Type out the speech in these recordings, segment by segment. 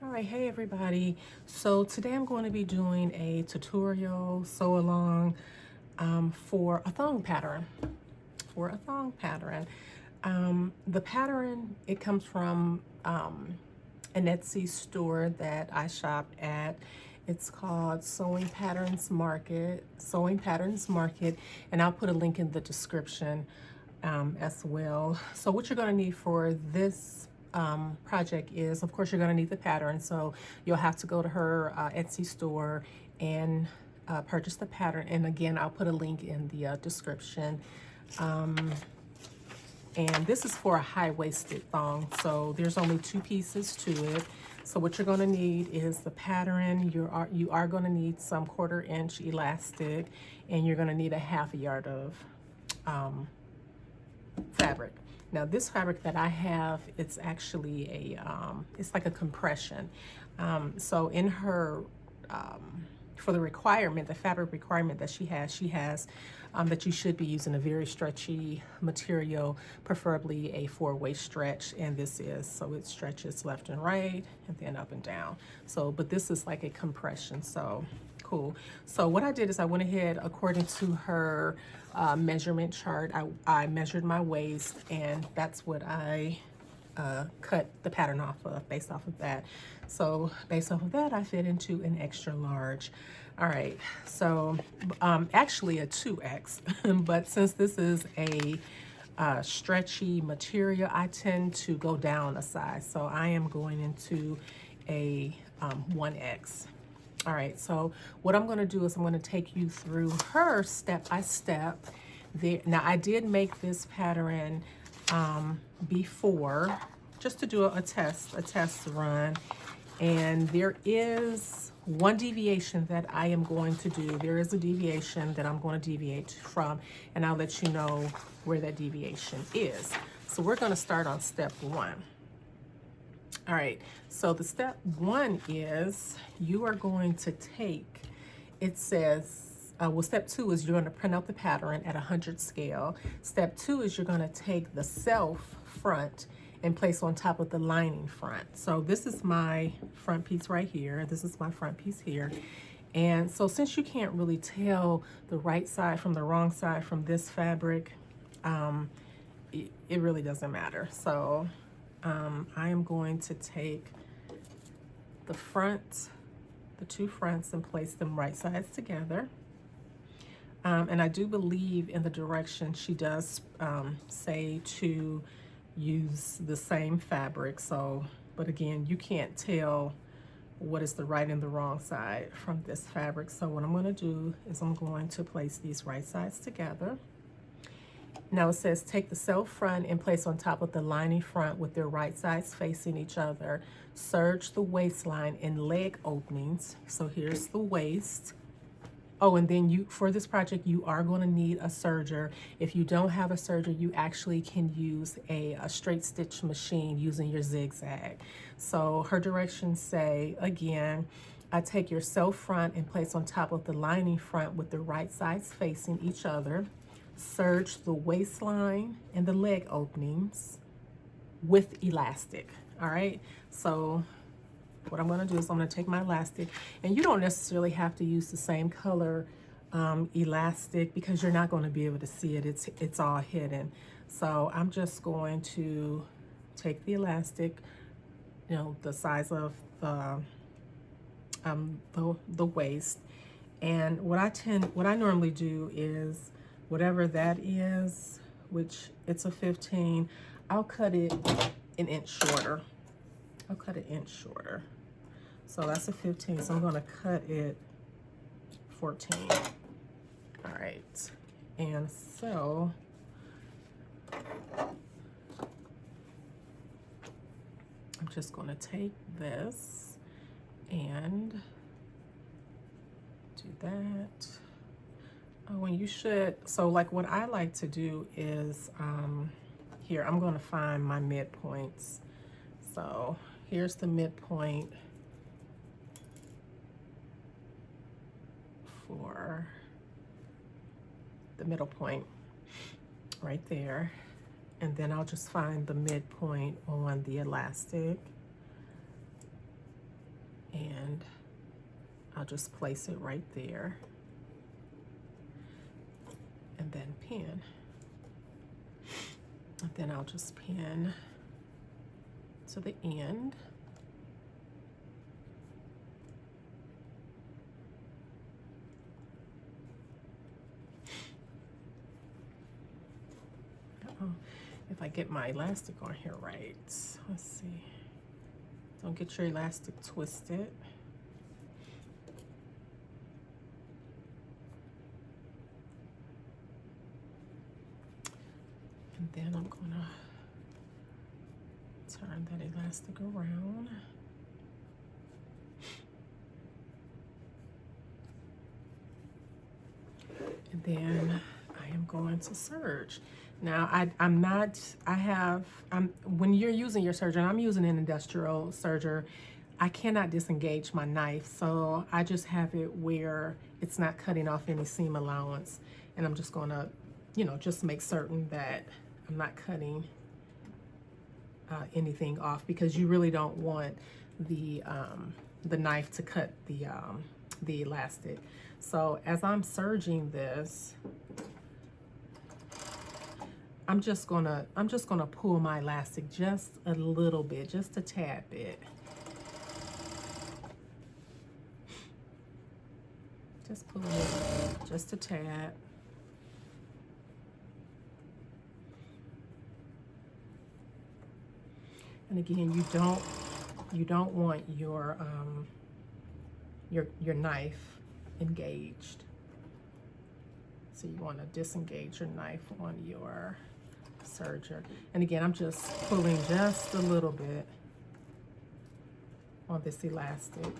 All right, hey everybody. So today I'm going to be doing a tutorial sew along for a thong pattern. The pattern, it comes from an Etsy store that I shop at. It's called Sewing Patterns Market, and I'll put a link in the description as well. So what you're going to need for this project is, of course, you're going to need the pattern. So you'll have to go to her Etsy store and purchase the pattern. And again, I'll put a link in the description. And this is for a high-waisted thong, so there's only 2 pieces to it. So what you're going to need is the pattern. You are going to need some 1/4 inch elastic, and you're going to need a 1/2 yard of fabric. Now this fabric that I have, it's actually it's like a compression. So in her for the requirement, the fabric requirement that she has that you should be using a very stretchy material, preferably a 4-way stretch, and this is, so it stretches left and right and then up and down. So, but this is like a compression, so cool. So what I did is I went ahead, according to her measurement chart, I measured my waist, and that's what I cut the pattern off of, based off of that. So based off of that, I fit into an extra large. All right, so actually a 2X, but since this is a stretchy material, I tend to go down a size. So I am going into a 1X. All right, so what I'm gonna do is I'm gonna take you through her step by step. Now I did make this pattern before, just to do a test run, and there is one deviation that I am going to do. There is a deviation that I'm going to deviate from, and I'll let you know where that deviation is. So we're going to start on step 1. All right, so the step 1 is you are going to take, it says, well, step 2 is you're going to print out the pattern at 100 scale. Step 2 is you're going to take the self front and place on top of the lining front. So this is my front piece right here. This is my front piece here. And so since you can't really tell the right side from the wrong side from this fabric, it really doesn't matter. So I am going to take the front, the 2 fronts, and place them right sides together. And I do believe in the direction she does say to use the same fabric. So, but again, you can't tell what is the right and the wrong side from this fabric. So what I'm going to do is I'm going to place these right sides together. Now it says take the self front and place on top of the lining front with their right sides facing each other. Serge the waistline and leg openings. So here's the waist. Oh, and then for this project, you are going to need a serger. If you don't have a serger, you actually can use a straight stitch machine using your zigzag. So her directions say, again, take your self front and place on top of the lining front with the right sides facing each other. Serge the waistline and the leg openings with elastic. All right, so what I'm going to do is I'm going to take my elastic, and you don't necessarily have to use the same color elastic because you're not going to be able to see it. It's all hidden. So I'm just going to take the elastic, you know, the size of the waist, and what I normally do is whatever that is, which it's a 15, I'll cut it an inch shorter. I'll cut an inch shorter. So that's a 15, so I'm going to cut it 14. All right, and so I'm just going to take this and do that. Oh, and you should, so like what I like to do is, here, I'm going to find my midpoints. So here's the midpoint for the middle point right there. And then I'll just find the midpoint on the elastic. and I'll just place it right there and then pin. And then I'll just pin to the end. If I get my elastic on here right, let's see. Don't get your elastic twisted. And then I'm gonna turn that elastic around. And then I am going to serge. Now, when you're using your serger, and I'm using an industrial serger, I cannot disengage my knife, so I just have it where it's not cutting off any seam allowance. And I'm just gonna, just make certain that I'm not cutting anything off, because you really don't want the knife to cut the elastic. So as I'm serging this, I'm just gonna pull my elastic just a little bit, just a tad bit. Just pull it just a tad. And again, you don't want your knife engaged. So you want to disengage your knife on your serger. And again, I'm just pulling just a little bit on this elastic.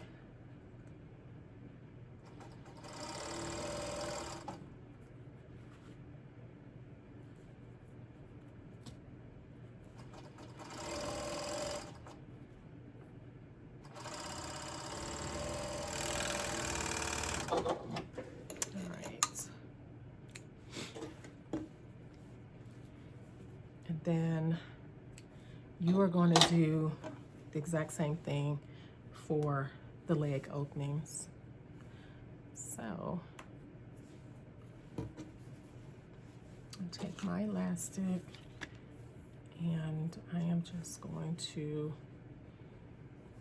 Then you are going to do the exact same thing for the leg openings. So I'll take my elastic and I am just going to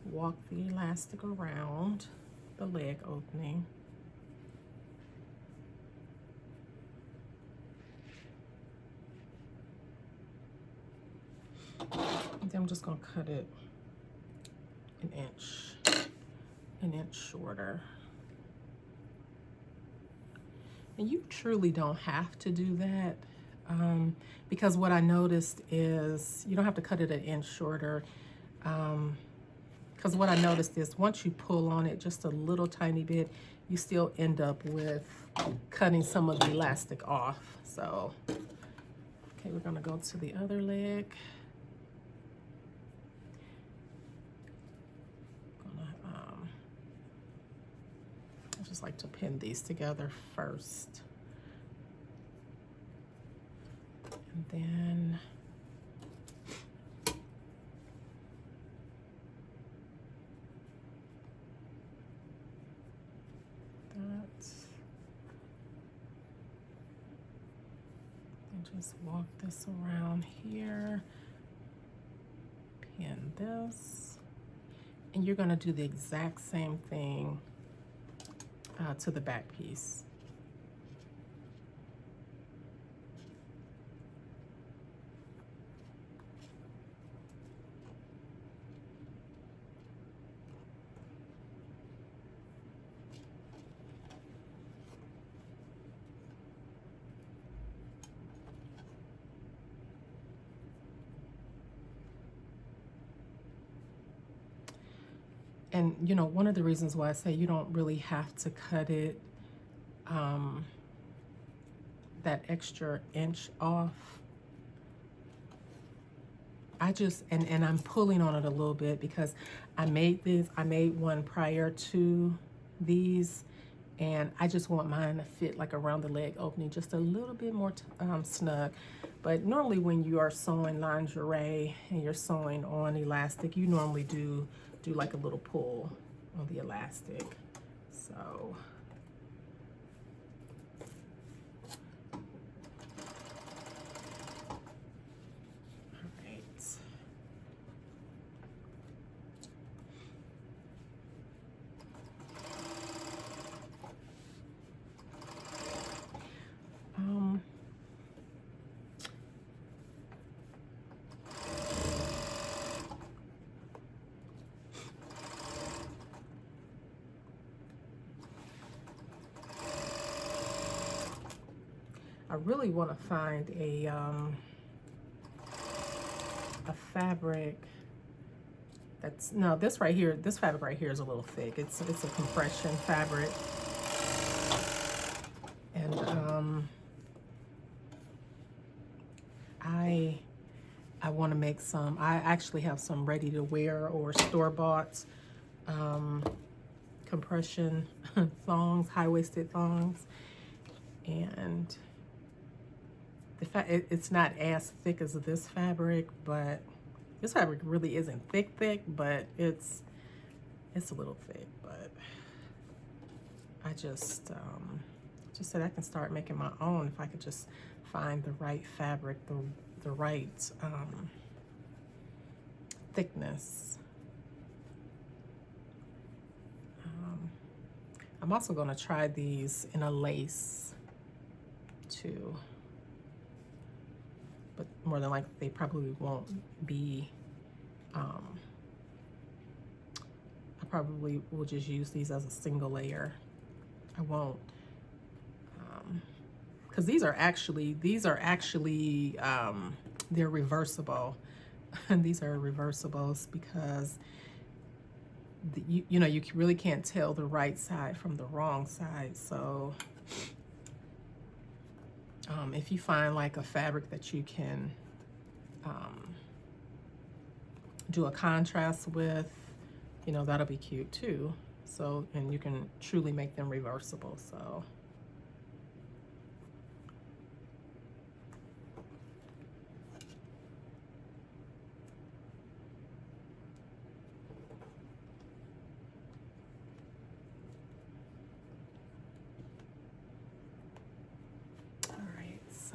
walk the elastic around the leg opening. And then I'm just going to cut it an inch shorter. And you truly don't have to do that, because what I noticed is you don't have to cut it an inch shorter, because what I noticed is once you pull on it just a little tiny bit, you still end up with cutting some of the elastic off. So, okay, we're going to go to the other leg. I just like to pin these together first. And then that. And just walk this around here. Pin this. And you're going to do the exact same thing to the back piece. And one of the reasons why I say you don't really have to cut it that extra inch off, and I'm pulling on it a little bit because I made one prior to these, and I just want mine to fit like around the leg opening just a little bit more snug. But normally when you are sewing lingerie and you're sewing on elastic, you normally do like a little pull. on the elastic. So I really want to find a fabric that's, no, this right here, this fabric right here is a little thick. It's a compression fabric. And I want to make some, I actually have some ready to wear or store-bought compression thongs, high-waisted thongs. And it's not as thick as this fabric, but this fabric really isn't thick, but it's a little thick. But I just said I can start making my own if I could just find the right fabric, the right thickness. I'm also going to try these in a lace too, but more than likely they probably won't be. I probably will just use these as a single layer. I won't, because these are actually they're reversible. And these are reversibles because you know, you really can't tell the right side from the wrong side. So if you find like a fabric that you can do a contrast with, you know, that'll be cute too. So, and you can truly make them reversible. So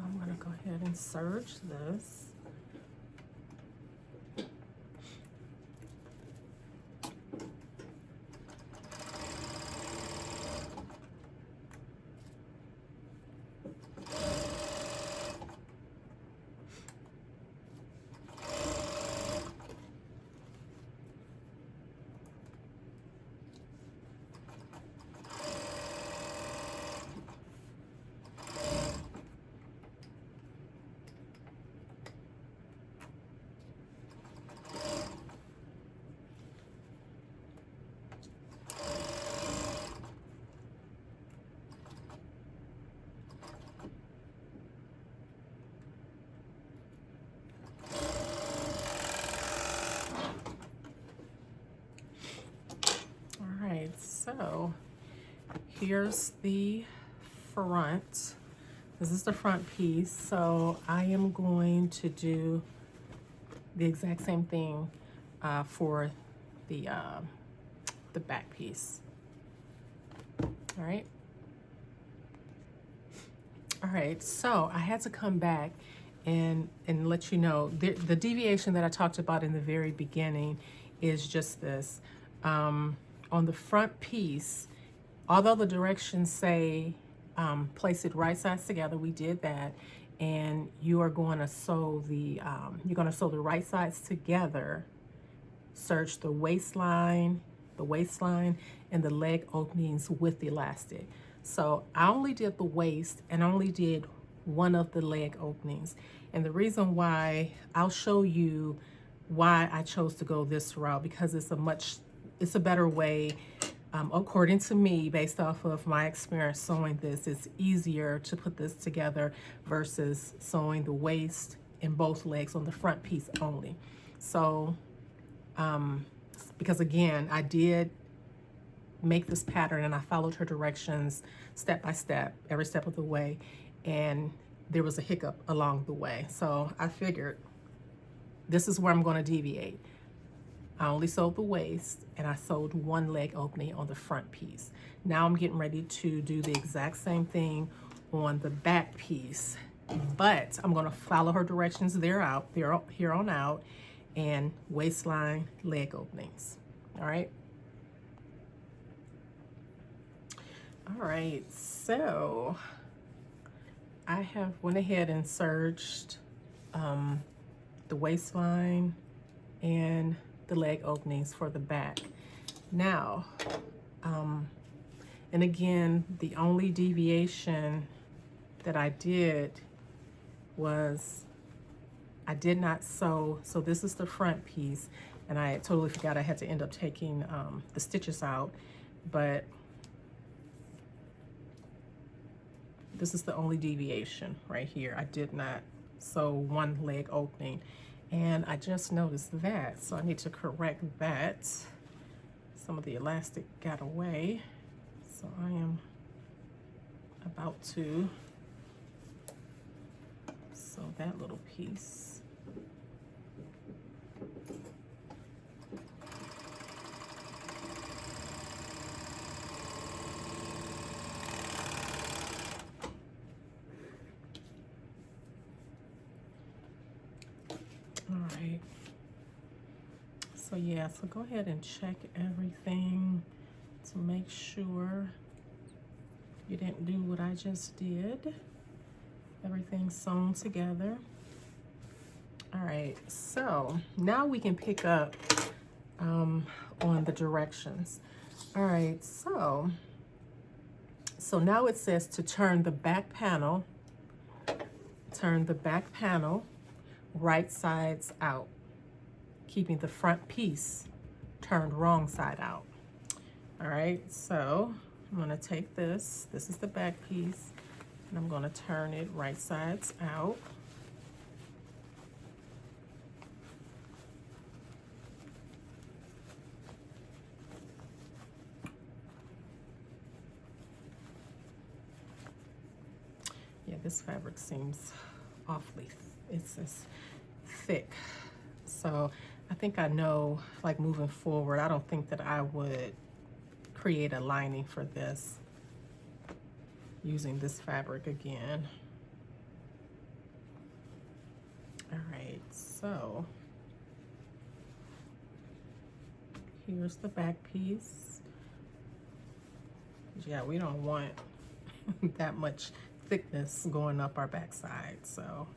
I'm going to go ahead and serge this. So here's the front. This is the front piece. So I am going to do the exact same thing for the back piece. All right. All right, so I had to come back and let you know the deviation that I talked about in the very beginning is just this. On the front piece, although the directions say place it right sides together, we did that, and you are going to sew the right sides together, serge the waistline, and the leg openings with the elastic. So I only did the waist and only did one of the leg openings, and the reason why, I'll show you why I chose to go this route, because it's a better way, according to me, based off of my experience sewing this. It's easier to put this together versus sewing the waist and both legs on the front piece only. So, because again, I did make this pattern and I followed her directions step by step, every step of the way, and there was a hiccup along the way. So I figured this is where I'm going to deviate. I only sewed the waist, and I sewed one leg opening on the front piece. Now I'm getting ready to do the exact same thing on the back piece, but I'm going to follow her directions here on out, and waistline, leg openings. All right. All right, so I have went ahead and serged the waistline and the leg openings for the back. Now, and again, the only deviation that I did was I did not sew. So this is the front piece, and I totally forgot I had to end up taking the stitches out, but this is the only deviation right here. I did not sew one leg opening, and I just noticed that, so I need to correct that. Some of the elastic got away, so I am about to sew that little piece. All right. So yeah, so go ahead and check everything to make sure you didn't do what I just did. Everything's sewn together. All right, so now we can pick up on the directions. All right, so now it says to turn the back panel right sides out, keeping the front piece turned wrong side out. All right, so I'm gonna take this is the back piece, and I'm gonna turn it right sides out. Yeah, this fabric seems awfully, it's just thick. So I think I know, like moving forward, I don't think that I would create a lining for this using this fabric again. All right, so here's the back piece. Yeah, we don't want that much thickness going up our backside, so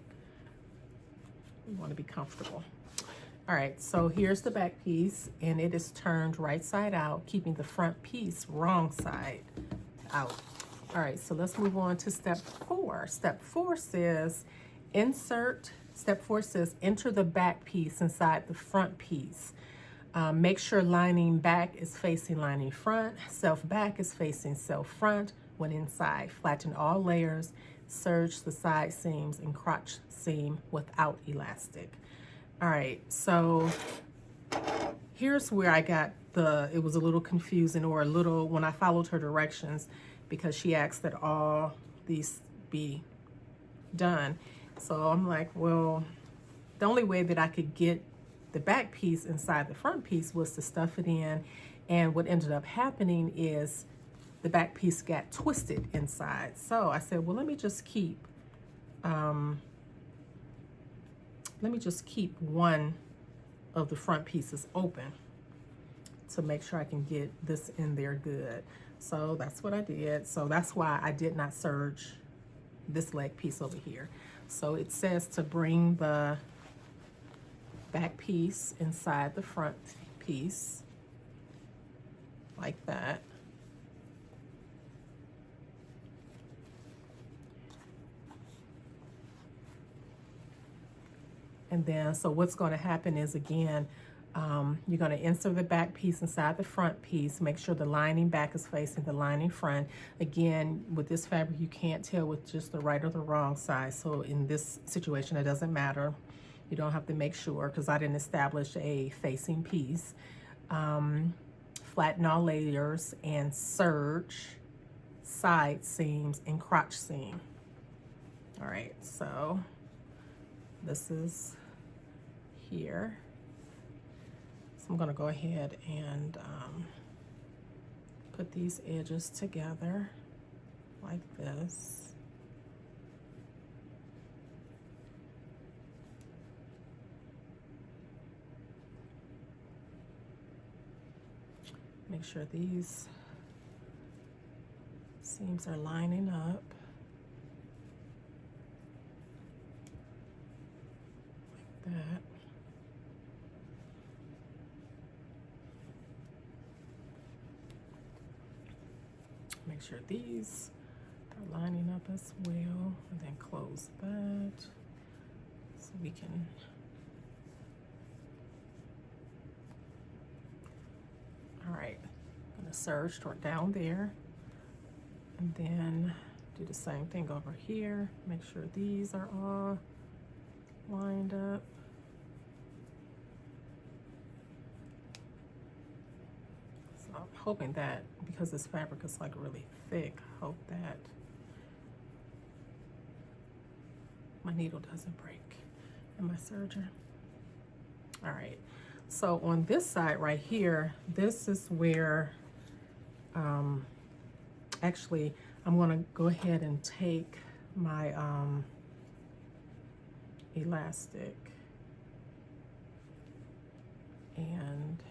we want to be comfortable. All right, so here's the back piece, and it is turned right side out, keeping the front piece wrong side out. All right, so let's move on to step 4. Step 4 says enter the back piece inside the front piece. Make sure lining back is facing lining front, self back is facing self front. When inside, flatten all layers, serge the side seams and crotch seam without elastic. All right, so here's where I got it was a little confusing, or a little, when I followed her directions, because she asked that all these be done. So I'm like, well, the only way that I could get the back piece inside the front piece was to stuff it in, and what ended up happening is the back piece got twisted inside. So I said, well, let me just keep one of the front pieces open to make sure I can get this in there good. So that's what I did. So that's why I did not serge this leg piece over here. So it says to bring the back piece inside the front piece like that. And then, so what's going to happen is, again, you're going to insert the back piece inside the front piece. Make sure the lining back is facing the lining front. Again, with this fabric, you can't tell with just the right or the wrong side. So in this situation, it doesn't matter. You don't have to make sure, because I didn't establish a facing piece. Flatten all layers and serge side seams and crotch seam. All right, so this is here. So I'm gonna go ahead and put these edges together like this. Make sure these seams are lining up. Like that. Make sure these are lining up as well, and then close that so we can all right, I'm gonna serge toward down there, and then do the same thing over here. Make sure these are all lined up. So I'm hoping that, because this fabric is like really thick, I hope that my needle doesn't break in my serger. All right, so on this side right here, this is where, actually, I'm gonna go ahead and take my elastic and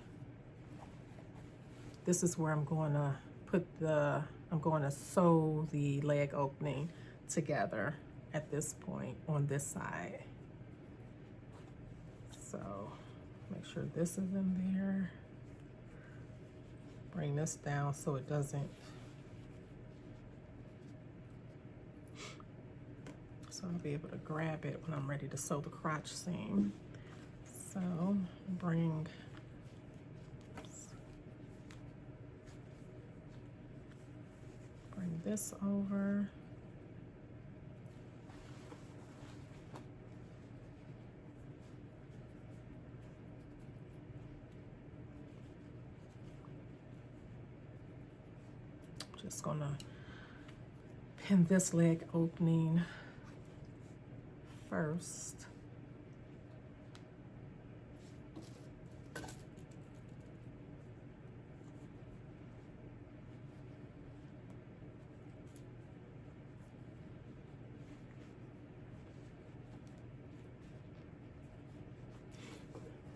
this is where I'm going to put I'm going to sew the leg opening together at this point on this side. So make sure this is in there. Bring this down so it doesn't, so I'll be able to grab it when I'm ready to sew the crotch seam. So bring this over. Just gonna pin this leg opening first.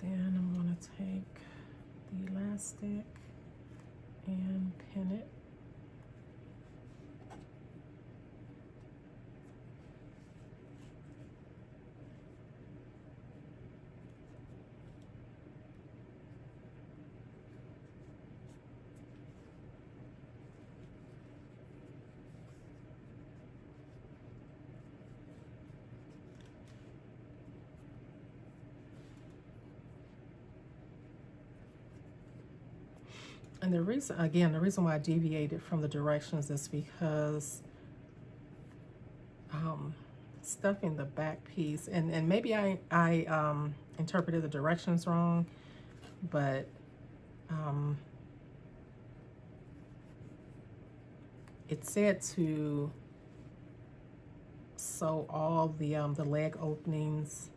Then I'm going to take the elastic and pin it. And the reason, again, the reason why I deviated from the directions is because stuffing the back piece, and maybe I interpreted the directions wrong, but it said to sew all the leg openings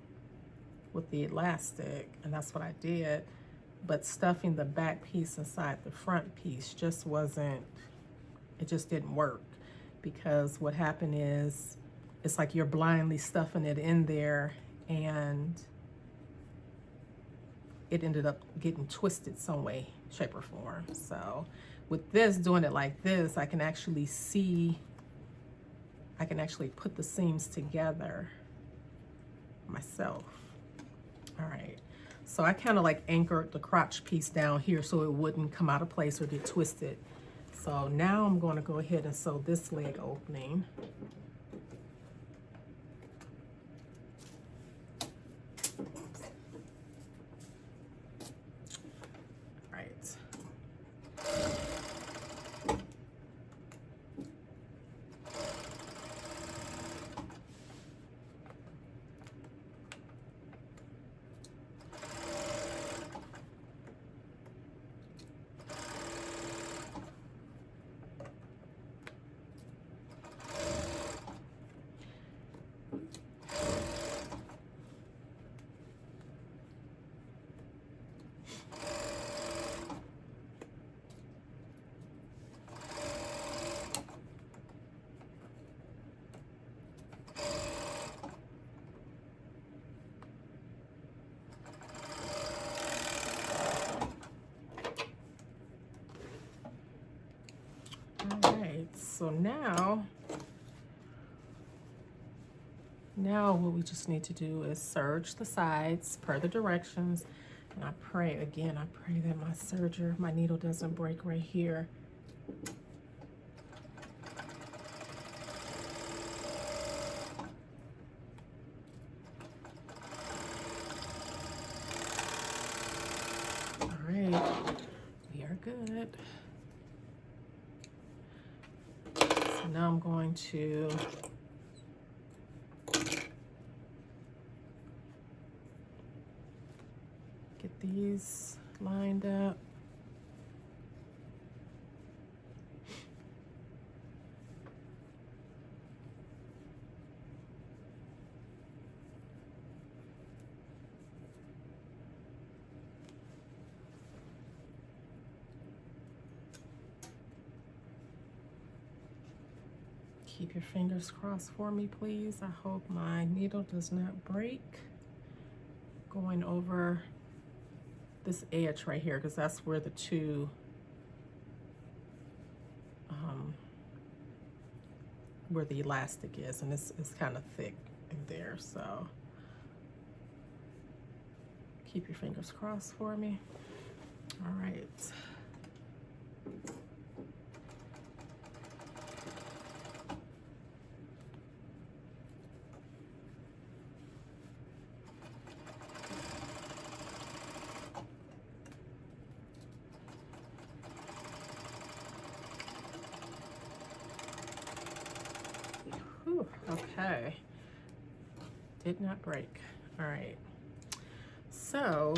with the elastic, and that's what I did. But stuffing the back piece inside the front piece just wasn't, it just didn't work, because what happened is it's like you're blindly stuffing it in there and it ended up getting twisted some way, shape, or form. So with this, doing it like this, I can actually see, I can actually put the seams together myself. All right. So I kind of like anchored the crotch piece down here so it wouldn't come out of place or get twisted. So now I'm going to go ahead and sew this leg opening. Right. so now what we just need to do is serge the sides per the directions. And I pray that my needle doesn't break right here. All right, we are good. So now I'm going to get these lined up. Keep your fingers crossed for me, please. I hope my needle does not break going over this edge right here, because that's where the two where the elastic is, and it's kind of thick in there, so keep your fingers crossed for me. All right. Whew, okay, did not break. All right, so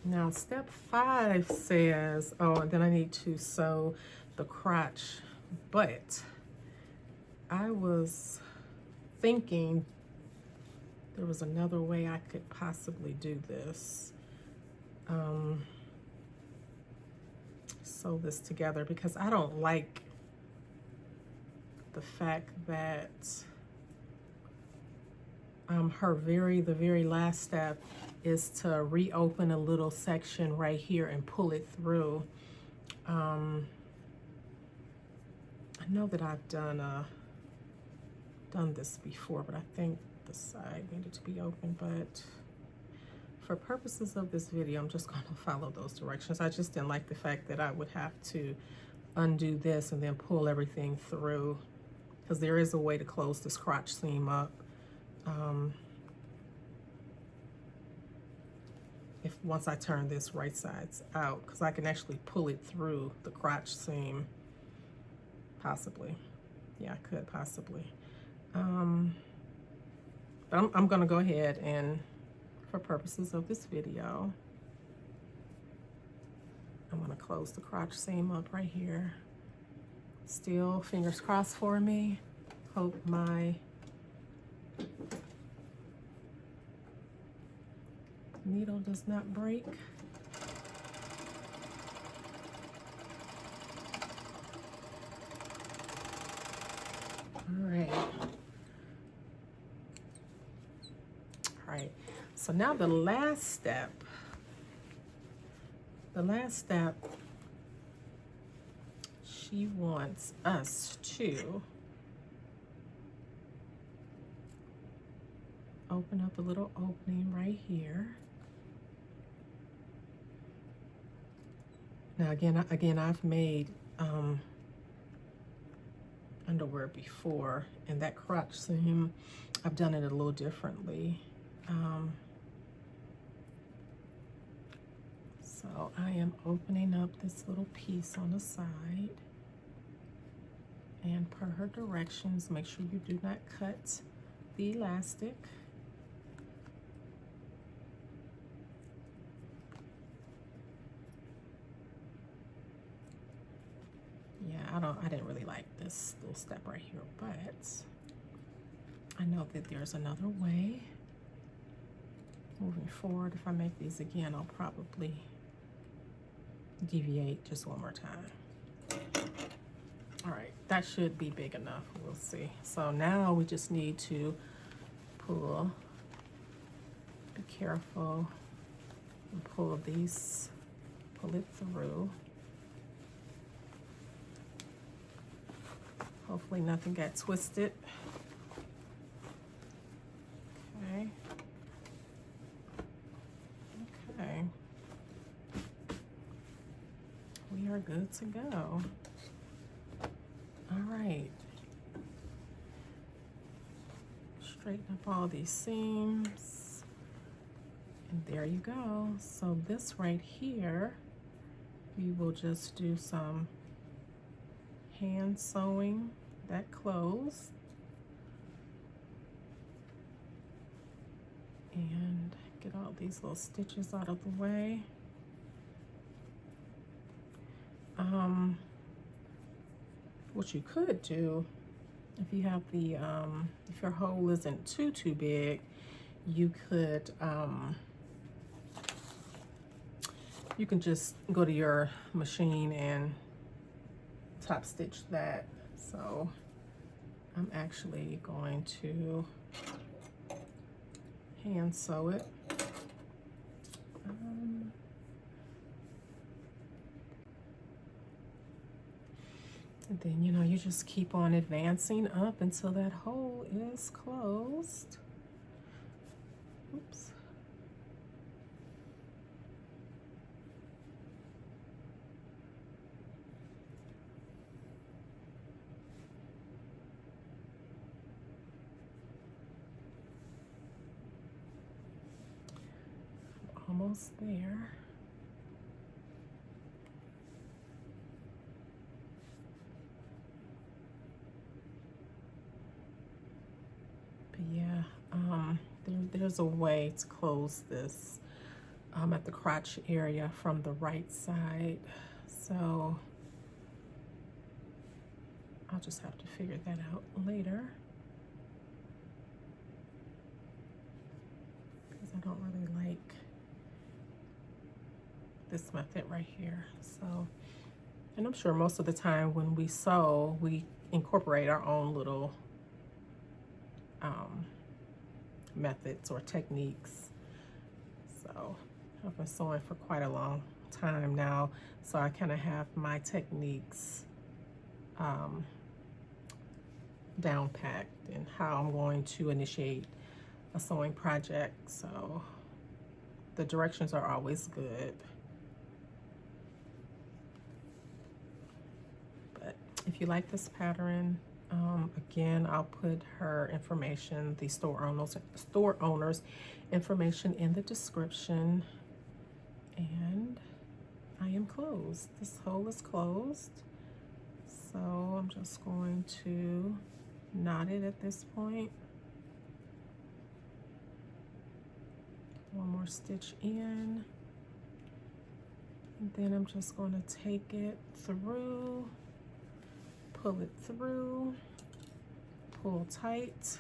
now step 5 says, oh, and then I need to sew the crotch, but I was thinking there was another way I could possibly do this. Sew this together, because I don't like the fact that the very last step is to reopen a little section right here and pull it through. I know that I've done this before, but I think the side needed to be open, but for purposes of this video, I'm just going to follow those directions. I just didn't like the fact that I would have to undo this and then pull everything through, because there is a way to close this crotch seam up. If once I turn this right sides out, because I can actually pull it through the crotch seam, possibly. Yeah, I could possibly. But I'm gonna go ahead and, for purposes of this video, I'm gonna close the crotch seam up right here. Still fingers crossed for me. Hope my needle does not break. All right. All right. So now the last step. She wants us to open up a little opening right here. Now again, I've made underwear before, and that crotch seam, I've done it a little differently. So I am opening up this little piece on the side, and per her directions, make sure you do not cut the elastic. Yeah, I didn't really like this little step right here, but I know that there's another way. Moving forward, if I make these again, I'll probably deviate just one more time. All right, that should be big enough, we'll see. So now we just need to pull, be careful, and pull it through. Hopefully nothing got twisted. Okay. Okay. We are good to go. All right. Straighten up all these seams. And there you go. So this right here, we will just do some hand sewing that close. And get all these little stitches out of the way. What you could do, if you have the, if your hole isn't too big, you could, you can just go to your machine and top stitch that. So I'm actually going to hand sew it. And then, you know, you just keep on advancing up until that hole is closed. Oops. Almost there. But yeah, there's a way to close this at the crotch area from the right side. So I'll just have to figure that out later, because I don't really like this method right here. So, and I'm sure most of the time when we sew, we incorporate our own little methods or techniques. So I've been sewing for quite a long time now, so I kind of have my techniques down packed and how I'm going to initiate a sewing project. So the directions are always good. But if you like this pattern, again, I'll put her information, the store owners information in the description. And I am closed. This hole is closed. So I'm just going to knot it at this point. One more stitch in. And then I'm just going to take it through, pull it through, pull tight,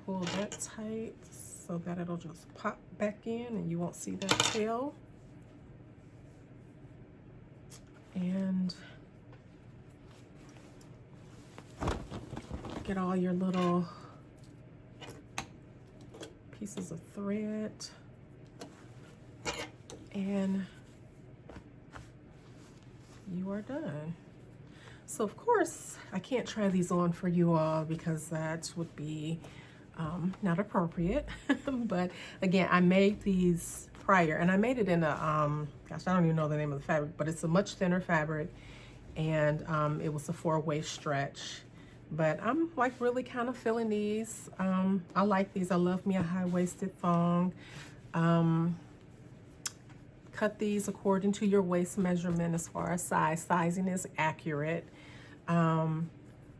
pull that tight so that it'll just pop back in and you won't see that tail. And get all your little pieces of thread, and you are done. So of course I can't try these on for you all because that would be not appropriate. But again, I made these prior, and I made it in a gosh, I don't even know the name of the fabric, but it's a much thinner fabric, and it was a 4-way stretch. But I'm like really kind of feeling these. I like these. I love me a high-waisted thong. Cut these according to your waist measurement as far as size. Sizing is accurate.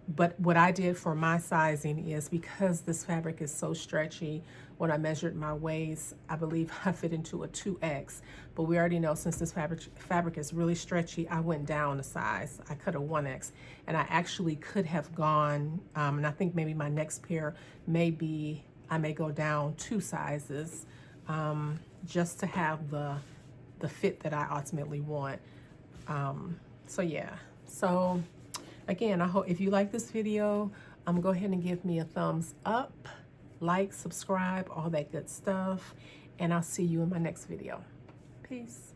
But what I did for my sizing is, because this fabric is so stretchy, when I measured my waist, I believe I fit into a 2X. But we already know, since this fabric is really stretchy, I went down a size. I cut a 1X. And I actually could have gone, and I think maybe my next pair may be, I may go down 2 sizes, just to have the fit that I ultimately want. So yeah, so again, I hope if you like this video, go ahead and give me a thumbs up, like, subscribe, all that good stuff, and I'll see you in my next video. Peace.